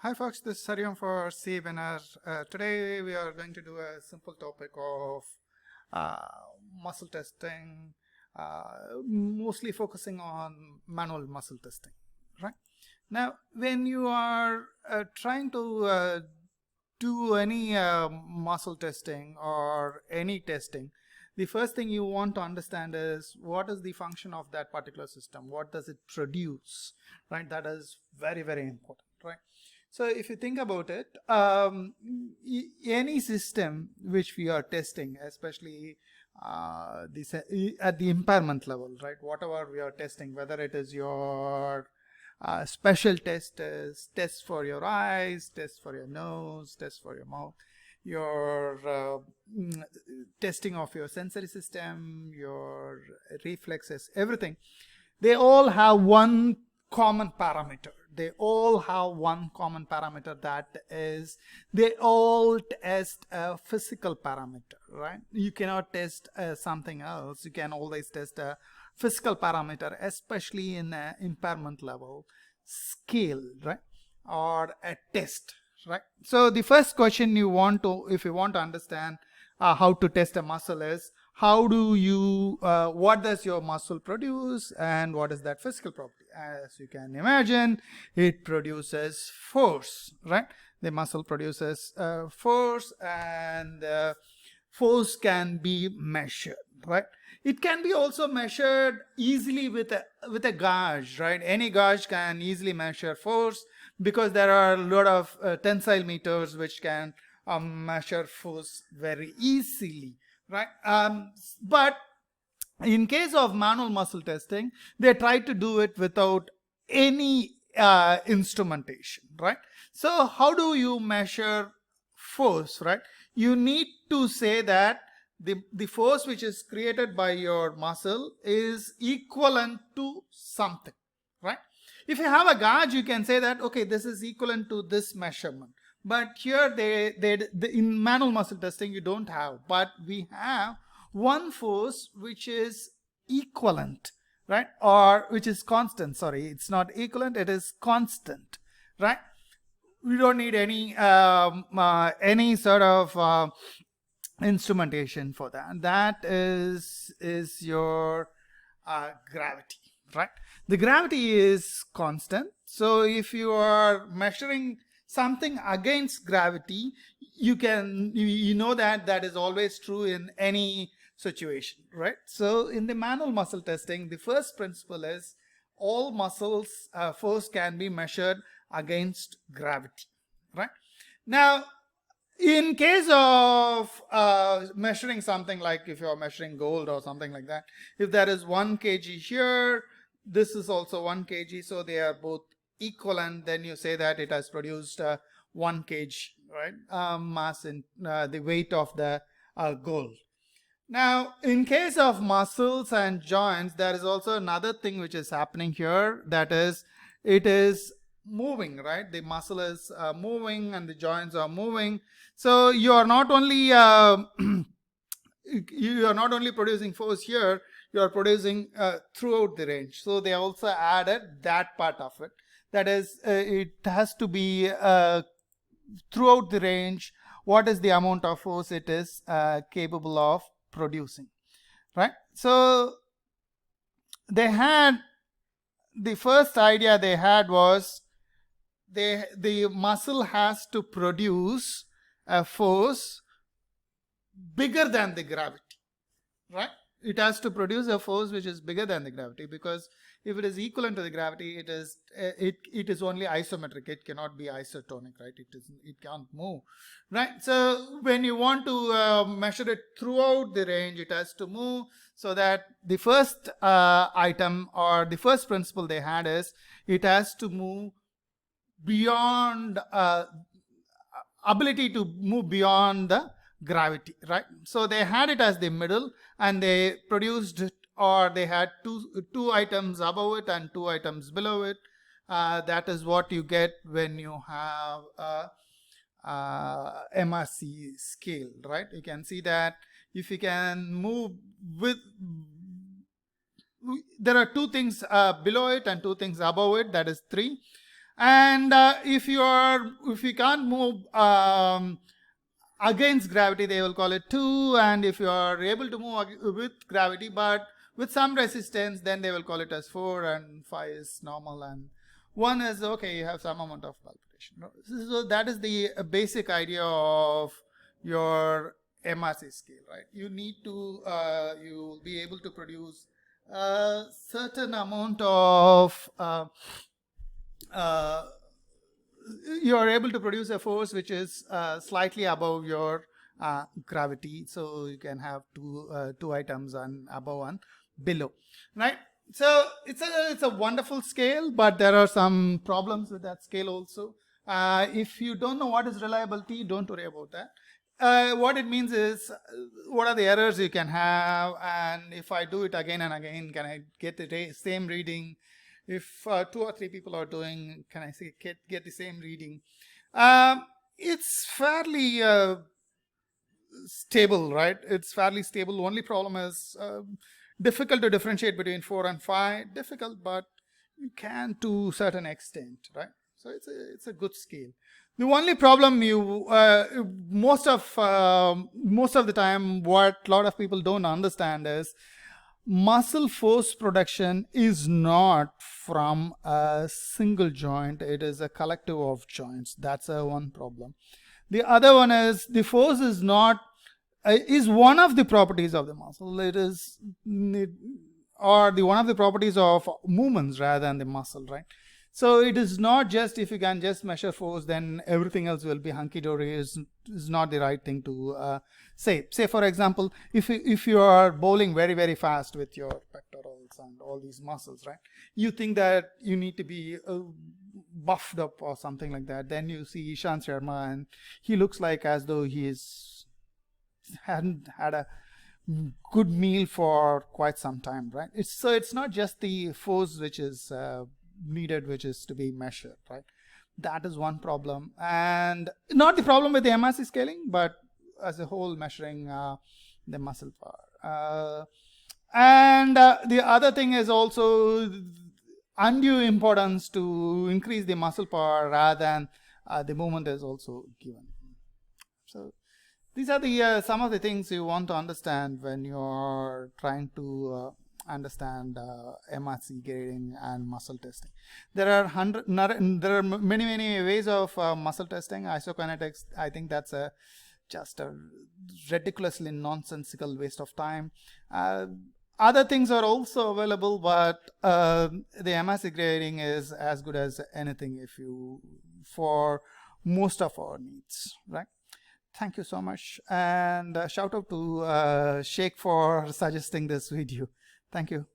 Hi folks, this is Saryam for C webinar. Today we are going to do a simple topic of uh, muscle testing, mostly focusing on manual muscle testing. Right now, when you are trying to do any muscle testing or any testing, the first thing you want to understand is what is the function of that particular system, what does it produce, right? That is very, very important, right? So if you think about it, any system which we are testing, especially at the impairment level, right? Whatever we are testing, whether it is your special tests for your eyes, tests for your nose, tests for your mouth, your testing of your sensory system, your reflexes, everything. They all have one common parameter. They all have one common parameter, that is, they all test a physical parameter, right? You cannot test something else. You can always test a physical parameter, especially in an impairment level scale, right? Or a test, right? So the first question you want to, if you want to understand how to test a muscle, is how do you, what does your muscle produce and what is that physical property? As you can imagine, it produces force, right? The muscle produces force, and force can be measured, right? It can be also measured easily with a gauge, right? Any gauge can easily measure force, because there are a lot of tensile meters which can measure force very easily, right? But in case of manual muscle testing, they try to do it without any instrumentation, right? So how do you measure force, right? You need to say that the force which is created by your muscle is equivalent to something, right? If you have a gauge, you can say that, okay, this is equivalent to this measurement. But here in manual muscle testing, you don't have, but we have one force which is equivalent, right? Or which is constant. Sorry, it's not equivalent, it is constant, right? We don't need any sort of instrumentation for that. And that is your gravity, right? The gravity is constant. So if you are measuring something against gravity, you know that is always true in any situation, right? So in the manual muscle testing, the first principle is all muscles force can be measured against gravity, right? Now, in case of measuring something, like if you're measuring gold or something like that, if there is 1 kg here, this is also 1 kg, so they are both equivalent, then you say that it has produced 1 kg, right? Mass in the weight of the gold. Now, in case of muscles and joints, there is also another thing which is happening here, that is, it is moving, right? The muscle is moving and the joints are moving. So you are not only you are not only producing force here, you are producing throughout the range. So they also added that part of it. That is, it has to be throughout the range. What is the amount of force it is capable of producing, right? So they had, the first idea they had was the muscle has to produce a force bigger than the gravity, right? It has to produce a force which is bigger than the gravity, because if it is equivalent to the gravity, it is only isometric. It cannot be isotonic, right? It can't move, right? So when you want to measure it throughout the range, it has to move. So that the first item, or the first principle they had, is it has to move beyond ability to move beyond the gravity, right? So they had it as the middle, and they produced it, or they had two items above it and 2 items below it. That is what you get when you have a MRC scale, right? You can see that if you can move with, there are 2 things below it and 2 things above it, that is 3. And if you can't move against gravity, they will call it 2, and if you are able to move with gravity but with some resistance, then they will call it as 4, and 5 is normal, and 1 is okay, you have some amount of palpitation. So that is the basic idea of your MRC scale, right? You need to you will be able to produce a certain amount of you are able to produce a force which is slightly above your gravity, so you can have two items, and above and below, right? So it's a wonderful scale, but there are some problems with that scale also. If you don't know what is reliability, don't worry about that. What it means is what are the errors you can have, and if I do it again and again, can I get the same reading? If 2 or 3 people are doing, can I say get the same reading? It's fairly stable, right? It's fairly stable. Only problem is difficult to differentiate between 4 and 5. Difficult, but you can to a certain extent, right? So it's a good scale. The only problem most of the time, what a lot of people don't understand is muscle force production is not from a single joint. It is a collective of joints. That's one problem. The other one is the force is not is one of the properties of the muscle. It is or the one of the properties of movements rather than the muscle, right? So it is not just if you can just measure force, then everything else will be hunky-dory. Is not the right thing to say. Say for example, if you are bowling very, very fast with your pectorals and all these muscles, right? You think that you need to be buffed up or something like that. Then you see Ishant Sharma, and he looks like as though hadn't had a good meal for quite some time, right? It's not just the force which is needed, which is to be measured, right? That is one problem, and not the problem with the MRC scaling, but as a whole measuring the muscle power. And the other thing is also undue importance to increase the muscle power rather than the movement is also given. So these are the some of the things you want to understand when you're trying to understand MRC grading and muscle testing. There are many ways of muscle testing. Isokinetics, I think that's just a ridiculously nonsensical waste of time. Other things are also available, but the MRC grading is as good as anything for most of our needs, right? Thank you so much, and shout out to Sheikh for suggesting this video. Thank you.